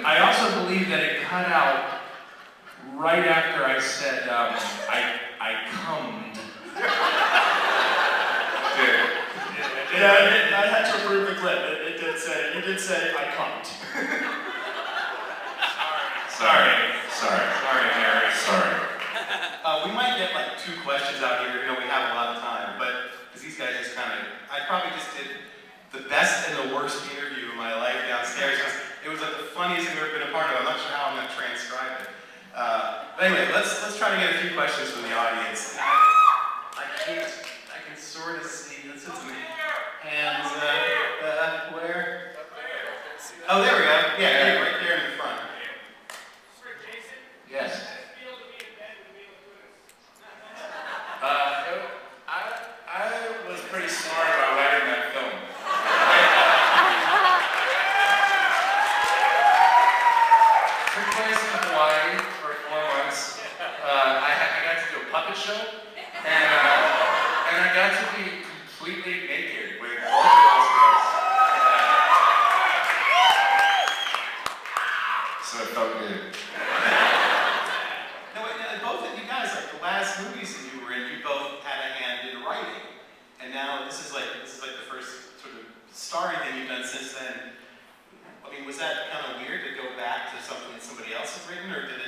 I also believe that it cut out right after I said, I cummed. Yeah, I had to approve the clip. You did say, I cummed. Sorry, Harry. Sorry. We might get like 2 questions out here. We have a lot of time, but because these guys just I probably just did the best and the worst interview of my life downstairs. It was like the funniest thing I've ever been a part of. I'm not sure how I'm going to transcribe it. But anyway, let's try to get a few questions from the audience. I can sort of see. This is me. Hands where? Oh, there we go. Yeah, right there in the front. Yes. I was pretty smart about writing that film. Took place in Hawaii for 4 months. I got to do a puppet show, and I got to be completely naked with both of those girls. So it felt good. Both of you guys, like the last movies that you were in, you both had a hand in writing, and now this is like the first sort of starring thing you've done since then. I mean, was that kind of weird to go back to something that somebody else had written, or did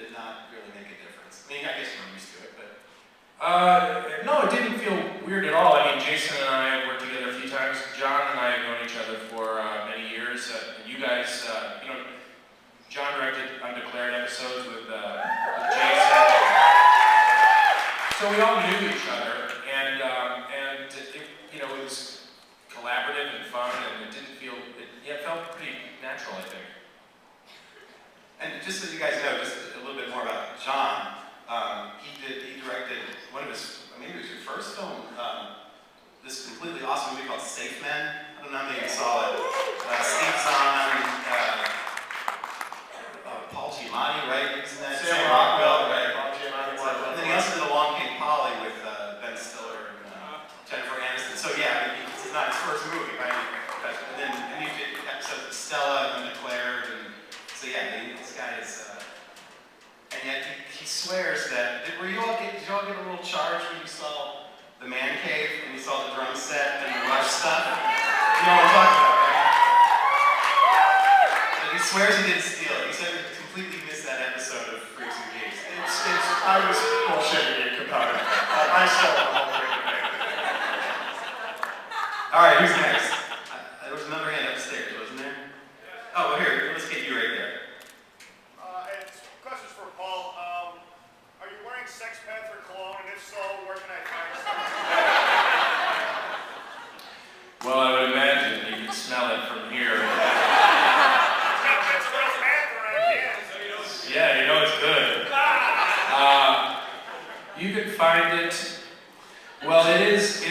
it not really make a difference? I mean, I guess you're used to it, but no, it didn't feel weird at all. I mean, Jason and I have worked together a few times. John and I have known each other for many years. You guys, John directed Undeclared episodes with Jason. So we all knew each other, and it was collaborative and fun, and it felt pretty natural, I think. And just so you guys know, just a little bit more about John, he directed one of his, maybe it was your first film, this completely awesome movie called Safe Men. I don't know how many of you saw it. Steve Zahn, Paul Giamatti, right? Isn't that Sam Rockwell, right? Paul Giamatti. And then he also did Along Came Polly with Ben Stiller and Jennifer Aniston. So yeah, this is not his first movie, right? And then he did episodes of Stella and Undeclared, and so yeah, this guy is. And yet he swears that. Did you all get a little charge when you saw the man cave and you saw the drum set and the rush stuff? You know what I'm talking about, right? And he swears he didn't steal it. He said he completely missed that episode of Freaks and Geeks. I was bullshitting it, compadre. I stole the whole thing. All right, who's next? There was another hand upstairs, wasn't there? Oh, well, here, let's get you right there. Questions for Paul. Are you wearing Sex Panther cologne? And if so, where can I find some? Well, I would imagine you can smell it from here. It's real Panther, I guess. Yeah, it's good. You can find it. Well, it is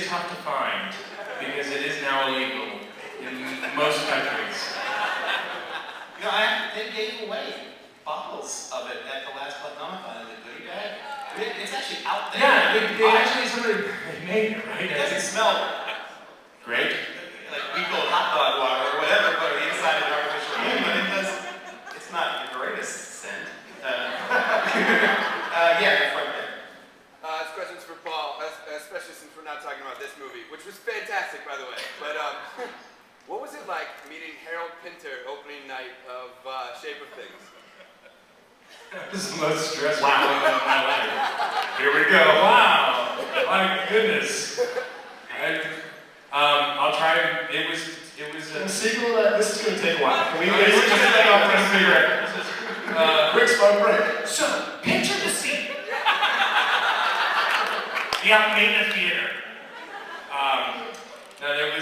tough to find because it is now illegal in most countries. They gave away bottles of it at the last Platnomathon in the goodie bag. It's actually out there. Yeah, they actually somebody made it, right? It doesn't smell great. like fecal hot dog water or whatever, but the inside of the artificial wound, but it's not the greatest scent. Yeah, right there. This question's for Paul, especially since we're not talking about this movie, which was fantastic, by the way. But what was it like meeting Harold Pinter opening night of Shape of Things? This is the most stressful moment of my life. Here we go. Wow. My goodness. I'll try. It was Segel, this is going to take a while. Can we just take off for a cigarette? Quick smoke break. So, picture the scene. Yeah, made in a theater. It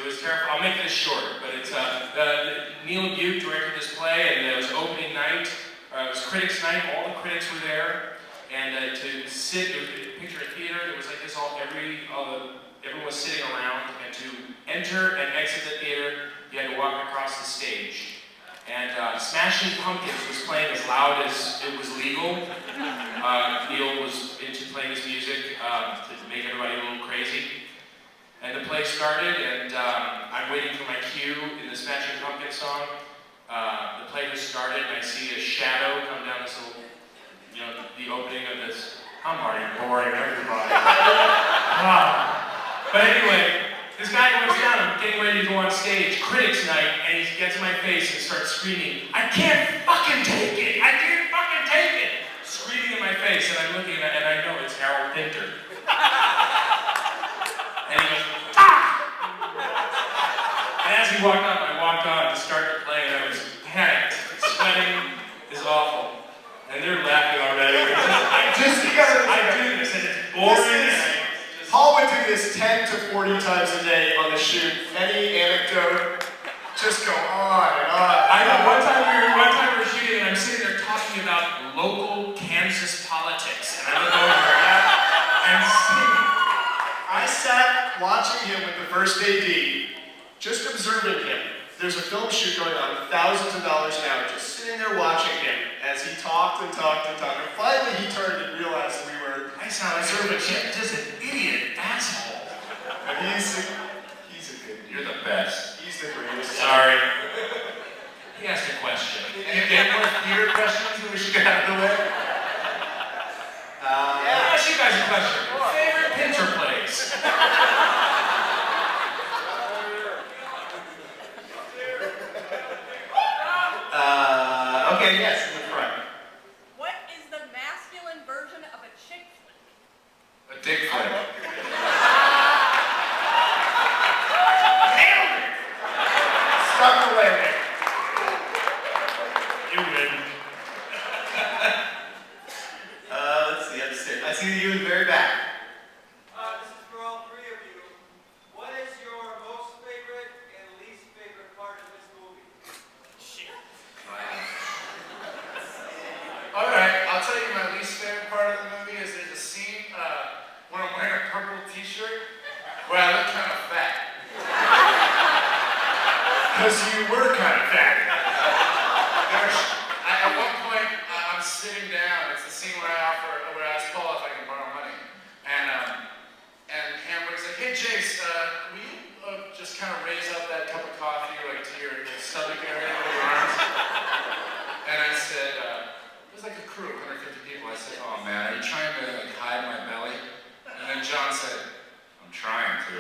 was terrible. I'll make this short, but it's Neil Butte directed this play, and it was opening night. It was critics' night. All the critics were there, and to sit, picture a theater. It was like this. Everyone was sitting around, and to enter and exit the theater, you had to walk across the stage. And Smashing Pumpkins was playing as loud as it was legal. Neil was into playing his music to make everybody a little crazy. And the play started, and I'm I'm waiting for my cue in the Smashing Pumpkins song. The play has started, and I see a shadow come down this little, the opening of this. I'm already boring everybody. But anyway, this guy comes down, I'm getting ready to go on stage, critics night, and he gets in my face and starts screaming, I can't fucking take it! I can't fucking take it! Screaming in my face, and I'm looking at it, and I know it's Harold Pinter. And he goes, ah! And as he walked up, I walked on to start the play, and I was panicked. Sweating is awful. And they're laughing already. I do this, and it's boring. Paul would do this 10 to 40 times a day on the shoot. Any anecdote, just go on and on. I know, one time we were shooting, and I'm sitting there talking about local Kansas politics. And I look over and see. I sat watching him with the first AD, just observing him. There's a film shoot going on, thousands of dollars an hour, just sitting there watching him as he talked and talked and talked. And finally he turned and realized we were observing him, just an idiot asshole. And he's a good dude. You're the best. He's the greatest. Sorry. He asked a question. Any more theater questions that we should get out of the way? I'll ask you guys a question. Favorite Pinter plays? Okay, yes, in the front. What is the masculine version of a chick flick? A dick flick. Stop the landing. You win. Let's see, upstairs. I see you in the very back. This is for all three of you. What is your most favorite and least favorite part of this movie? Alright, I'll tell you my least favorite part of the movie is there's a scene when I'm wearing a purple t-shirt where I look kind of fat. Because you were kind of fat. At one point, I'm sitting down. It's the scene where I ask Paul if I can borrow money. And Hamburg's like, hey Jace, will you just kind of raise up that cup of coffee like to your stomach area with your arms? And I said, it was like a crew of 150 people. I said, oh man, are you trying to like hide my belly? And then John said, I'm trying to.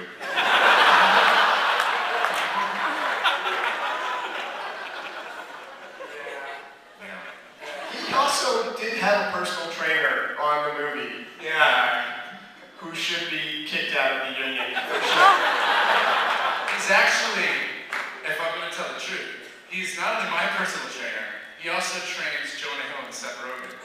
He also did have a personal trainer on the movie. Who should be kicked out of the union. He's actually, if I'm going to tell the truth, he's not only my personal trainer, he also trains Jonah Hill and Seth Rogen.